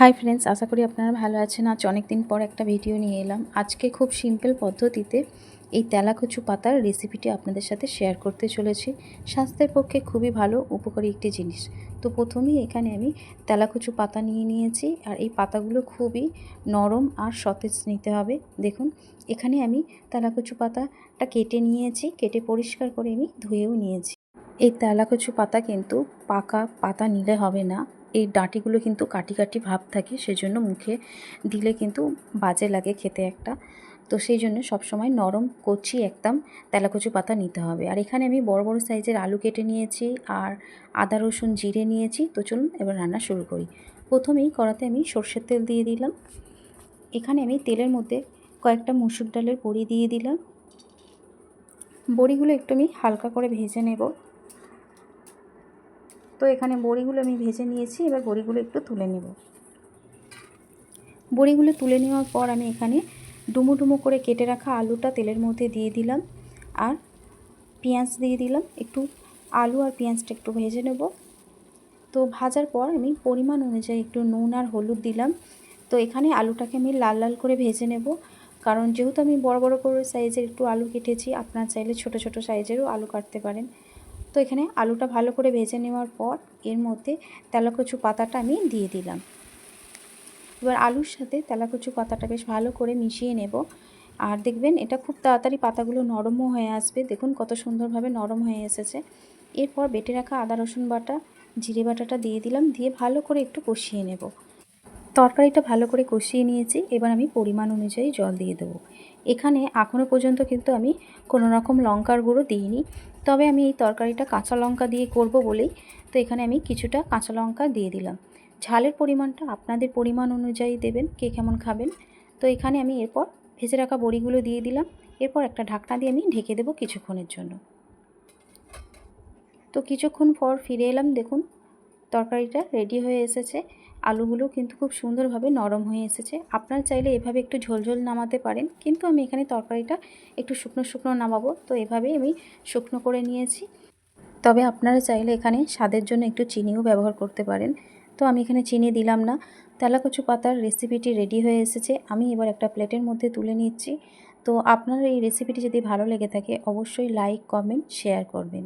Hi friends, আশা করি আপনারা ভালো আছেন। আজ অনেক দিন পর একটা ভিডিও নিয়ে এলাম। আজকে খুব সিম্পল পদ্ধতিতে এই তেলাকুচু পাতার রেসিপিটি আপনাদের সাথে শেয়ার করতে চলেছি। স্বাস্থ্যের পক্ষে খুবই ভালো উপকারী একটি জিনিস। তো প্রথমেই এখানে আমি তেলাকুচু পাতা নিয়ে নিয়েছি, আর এই পাতাগুলো খুবই নরম আর সতেজ নিতে হবে। দেখুন, এখানে আমি তেলাকুচু পাতাটা কেটে নিয়েছি, কেটে পরিষ্কার করে আমি ধুয়েও নিয়েছি। এই তেলাকুচু পাতা কিন্তু পাকা পাতা নিলে হবে না, এই ডাঁটিগুলো কিন্তু কাটি কাটি ভাব থাকে, সেজন্য মুখে দিলে কিন্তু বাজে লাগে খেতে একটা। তো সেই জন্য সবসময় নরম কচি একদম তেলাকুচু পাতা নিতে হবে। আর এখানে আমি বড় বড় সাইজের আলু কেটে নিয়েছি, আর আদা রসুন জিরে নিয়েছি। তো চলুন এবার রান্না শুরু করি। প্রথমেই কড়াতে আমি সর্ষের তেল দিয়ে দিলাম। এখানে আমি তেলের মধ্যে কয়েকটা মসুর ডালের বড়ি দিয়ে দিলাম। বড়িগুলো একটু আমি হালকা করে ভেজে নেব। তো এখানে বড়িগুলো আমি ভেজে নিয়েছি, এবার বড়িগুলো একটু তুলে নেব। বড়িগুলো তুলে নেওয়ার পর আমি এখানে ডুমো ডুমো করে কেটে রাখা আলুটা তেলের মধ্যে দিয়ে দিলাম, আর পেঁয়াজ দিয়ে দিলাম। একটু আলু আর পেঁয়াজটা একটু ভেজে নেব। তো ভাজার পর আমি পরিমাণ অনুযায়ী একটু নুন আর হলুদ দিলাম। তো এখানে আলুটাকে আমি লাল লাল করে ভেজে নেব, কারণ যেহেতু আমি বড় বড় করে সাইজের একটু আলু কেটেছি, আপনারা চাইলে ছোট ছোট সাইজেরও আলু কাটতে পারেন। তো এখানে আলুটা ভালো করে ভেজে নেওয়ার পর এর মধ্যে তেলাকুচু পাতাটা আমি দিয়ে দিলাম। এবার আলুর সাথে তেলাকুচু পাতাটা বেশ ভালো করে মিশিয়ে নেব। আর দেখবেন এটা খুব তাড়াতাড়ি পাতাগুলো নরমও হয়ে আসবে। দেখুন কত সুন্দরভাবে নরম হয়ে এসেছে। এরপর বেটে রাখা আদা রসুন বাটা, জিরে বাটাটা দিয়ে দিলাম, দিয়ে ভালো করে একটু কষিয়ে নেব। তরকারিটা ভালো করে কষিয়ে নিয়েছি, এবার আমি পরিমাণ অনুযায়ী জল দিয়ে দেবো। এখানে এখনও পর্যন্ত কিন্তু আমি কোনো রকম লঙ্কার গুঁড়ো দিইনি, তবে আমি এই তরকারিটা কাঁচা লঙ্কা দিয়ে করব বলেই তো এখানে আমি কিছুটা কাঁচা লঙ্কা দিয়ে দিলাম। ঝালের পরিমাণটা আপনাদের পরিমাণ অনুযায়ী দেবেন, কে কেমন খাবেন। তো এখানে আমি এরপর ভেজে রাখা বড়িগুলো দিয়ে দিলাম। এরপর একটা ঢাকনা দিয়ে আমি ঢেকে দেবো কিছুক্ষণের জন্য। তো কিছুক্ষণ পর ফিরে এলাম, দেখুন তরকারিটা রেডি হয়ে এসেছে। আলুগুলো কিন্তু খুব সুন্দরভাবে নরম হয়ে এসেছে। আপনারা চাইলে এভাবে একটু ঝোলঝোল নামাতে পারেন, কিন্তু আমি এখানে তরকারিটা একটু শুকনো শুকনো নামাবো, তো এভাবেই আমি শুকনো করে নিয়েছি। তবে আপনারা চাইলে এখানে স্বাদের জন্য একটু চিনিও ব্যবহার করতে পারেন। তো আমি এখানে চিনি দিলাম না। তেলাকুচু পাতার রেসিপিটি রেডি হয়ে এসেছে। আমি এবার একটা প্লেটের মধ্যে তুলে নিচ্ছি। তো আপনার এই রেসিপিটি যদি ভালো লেগে থাকে অবশ্যই লাইক, কমেন্ট, শেয়ার করবেন।